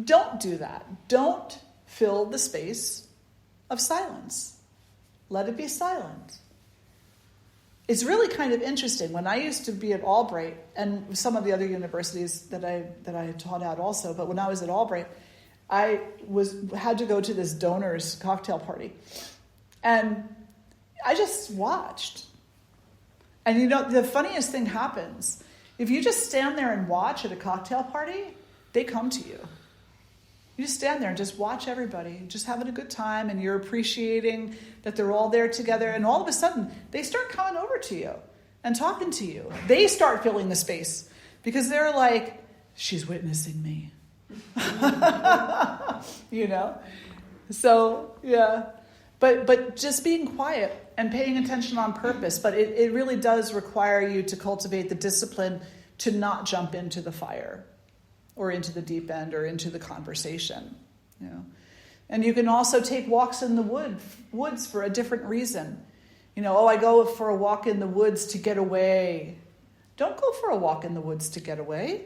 Don't do that. Don't fill the space of silence. Let it be silent. It's really kind of interesting. When I used to be at Albright, and some of the other universities that I taught at also, but when I was at Albright, I had to go to this donors cocktail party. And I just watched. And the funniest thing happens. If you just stand there and watch at a cocktail party, they come to you. You just stand there and just watch everybody, just having a good time, and you're appreciating that they're all there together. And all of a sudden, they start coming over to you and talking to you. They start filling the space because they're like, she's witnessing me. So, yeah. But just being quiet and paying attention on purpose. But it really does require you to cultivate the discipline to not jump into the fire or into the deep end or into the conversation. And you can also take walks in the woods for a different reason. I go for a walk in the woods to get away. Don't go for a walk in the woods to get away.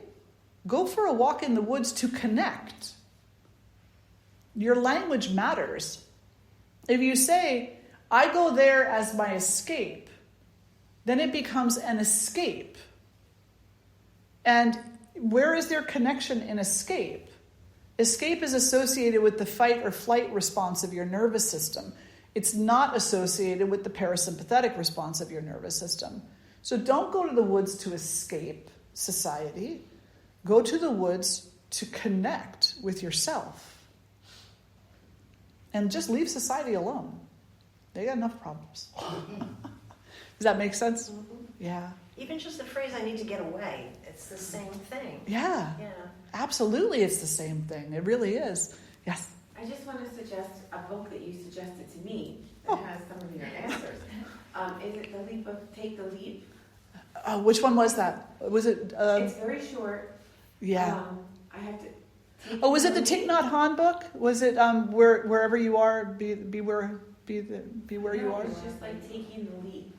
Go for a walk in the woods to connect. Your language matters. If you say, I go there as my escape, then it becomes an escape. And where is their connection in escape? Escape is associated with the fight or flight response of your nervous system. It's not associated with the parasympathetic response of your nervous system. So don't go to the woods to escape society. Go to the woods to connect with yourself. And just leave society alone. They got enough problems. Does that make sense? Mm-hmm. Yeah. Even just the phrase, I need to get away, it's the same thing. Yeah. Absolutely, it's the same thing. It really is. Yes? I just want to suggest a book that you suggested to me that has some of your answers. Is it The Leap of Take the Leap? Which one was that? Was it? It's very short. Yeah. I have to. Was it the Thich Nhat Hanh book? Was it wherever you are, be where you are? It was just like taking the leap.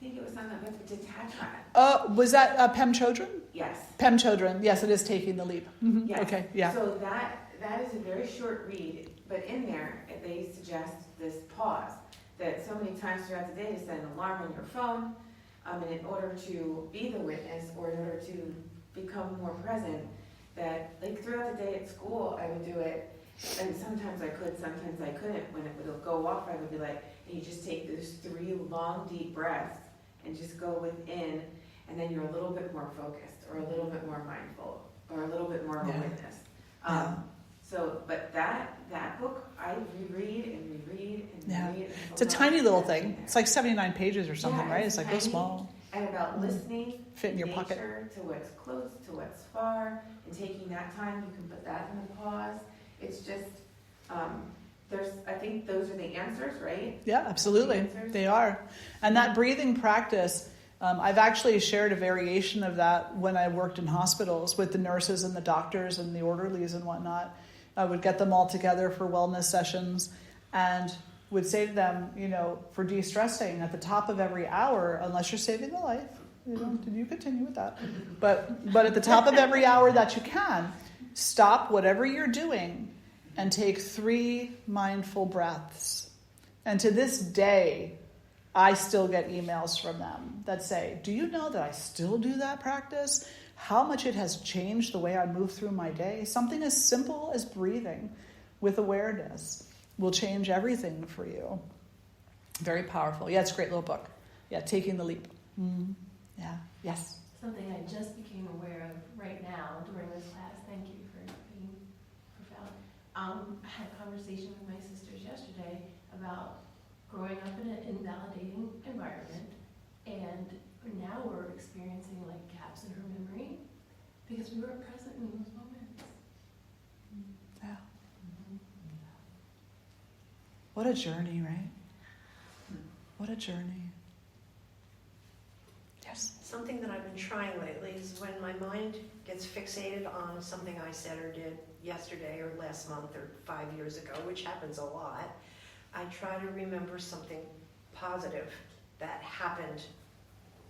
I think it was on that detachment. Was that Pem Chodron? Yes. Pem Chodron. Yes, it is Taking the Leap. Mm-hmm. Yes. Okay. Yeah. So that is a very short read, but in there they suggest this pause that so many times throughout the day they set an alarm on your phone. And in order to be the witness, or in order to become more present, that like throughout the day at school, I would do it, and sometimes I could, sometimes I couldn't. When it would go off, I would be like, and you just take those 3 long, deep breaths and just go within, and then you're a little bit more focused, or a little bit more mindful, or a little bit more of a witness. But that book, I reread and reread and reread. It's a tiny little thing. It's like 79 pages or something, right? It's like so small. And about listening, fit in your nature, pocket, to what's close, to what's far, and taking that time. You can put that in a pause. It's just, I think those are the answers, right? Yeah, absolutely. They are. And that breathing practice, I've actually shared a variation of that when I worked in hospitals with the nurses and the doctors and the orderlies and whatnot. I would get them all together for wellness sessions and would say to them, for de-stressing at the top of every hour, unless you're saving a life, you continue with that. But at the top of every hour that you can, stop whatever you're doing and take 3 mindful breaths. And to this day, I still get emails from them that say, do you know that I still do that practice? How much it has changed the way I move through my day. Something as simple as breathing with awareness will change everything for you. Very powerful. Yeah, it's a great little book. Yeah, Taking the Leap. Yeah, yes. Something I just became aware of right now during this class. Thank you for being profound. I had a conversation with my sisters yesterday about growing up in an invalidating environment, and now we're experiencing like gaps in her memory because we weren't present in those moments. Yeah. What a journey, right? What a journey. Yes. Something that I've been trying lately is when my mind gets fixated on something I said or did yesterday or last month or 5 years ago, which happens a lot, I try to remember something positive that happened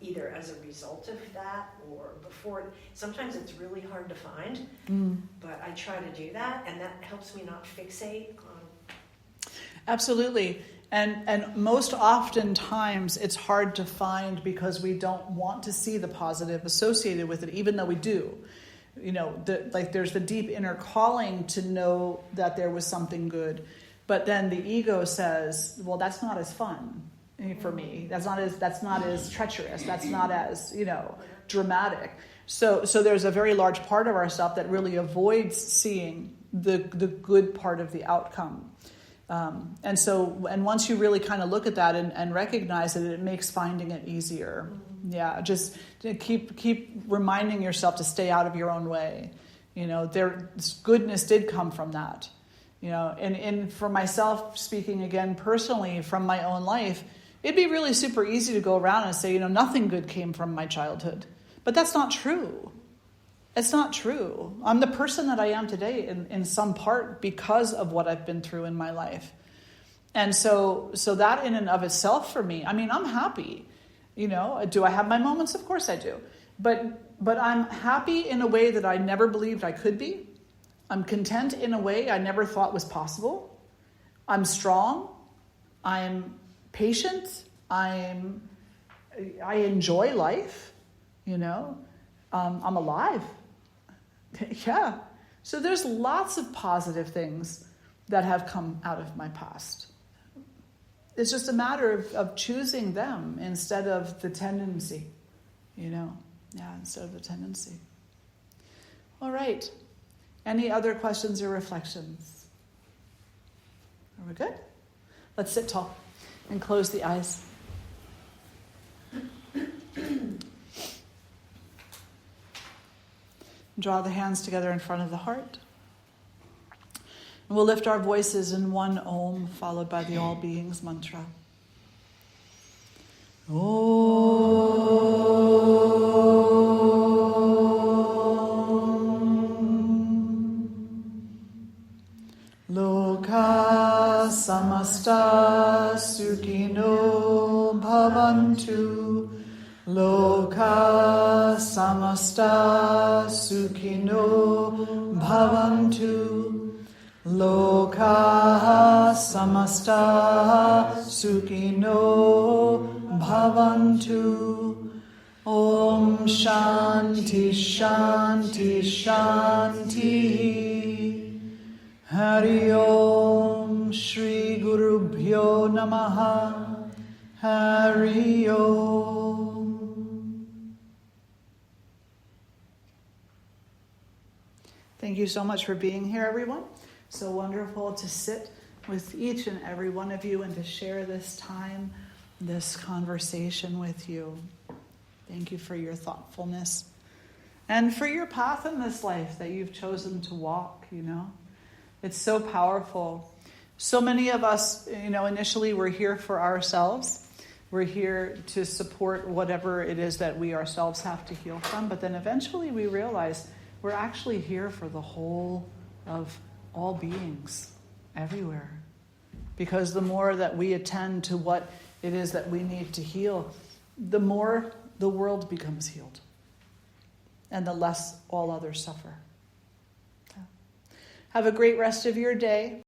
either as a result of that or before. Sometimes it's really hard to find, but I try to do that, and that helps me not fixate on. Absolutely. And most oftentimes it's hard to find because we don't want to see the positive associated with it, even though we do. There's the deep inner calling to know that there was something good. But then the ego says, well, that's not as fun for me. That's not as treacherous. That's not as, dramatic. So there's a very large part of ourselves that really avoids seeing the good part of the outcome. And once you really kind of look at that and recognize it makes finding it easier. Yeah, just keep reminding yourself to stay out of your own way. Goodness did come from that. And for myself, speaking again personally from my own life, it'd be really super easy to go around and say, nothing good came from my childhood. But that's not true. It's not true. I'm the person that I am today in some part because of what I've been through in my life. And so that in and of itself for me, I'm happy. Do I have my moments? Of course I do. But I'm happy in a way that I never believed I could be. I'm content in a way I never thought was possible. I'm strong. I'm patient. I enjoy life. I'm alive. Yeah. So there's lots of positive things that have come out of my past. It's just a matter of choosing them instead of the tendency, instead of the tendency. All right. Any other questions or reflections? Are we good? Let's sit tall and close the eyes. Draw the hands together in front of the heart. And we'll lift our voices in one Om, followed by the All Beings mantra. Loka samasta sukhino bhavantu. Loka samasta sukhino bhavantu. Loka samasta sukhino bhavantu. Om Shanti Shanti Shanti. Hari Om Shri Guru Bhyo Namaha. Hari Om. Thank you so much for being here, everyone. So wonderful to sit with each and every one of you and to share this time, this conversation with you. Thank you for your thoughtfulness and for your path in this life that you've chosen to walk, It's so powerful. So many of us, initially we're here for ourselves. We're here to support whatever it is that we ourselves have to heal from. But then eventually we realize we're actually here for the whole of all beings everywhere. Because the more that we attend to what it is that we need to heal, the more the world becomes healed. And the less all others suffer. Have a great rest of your day.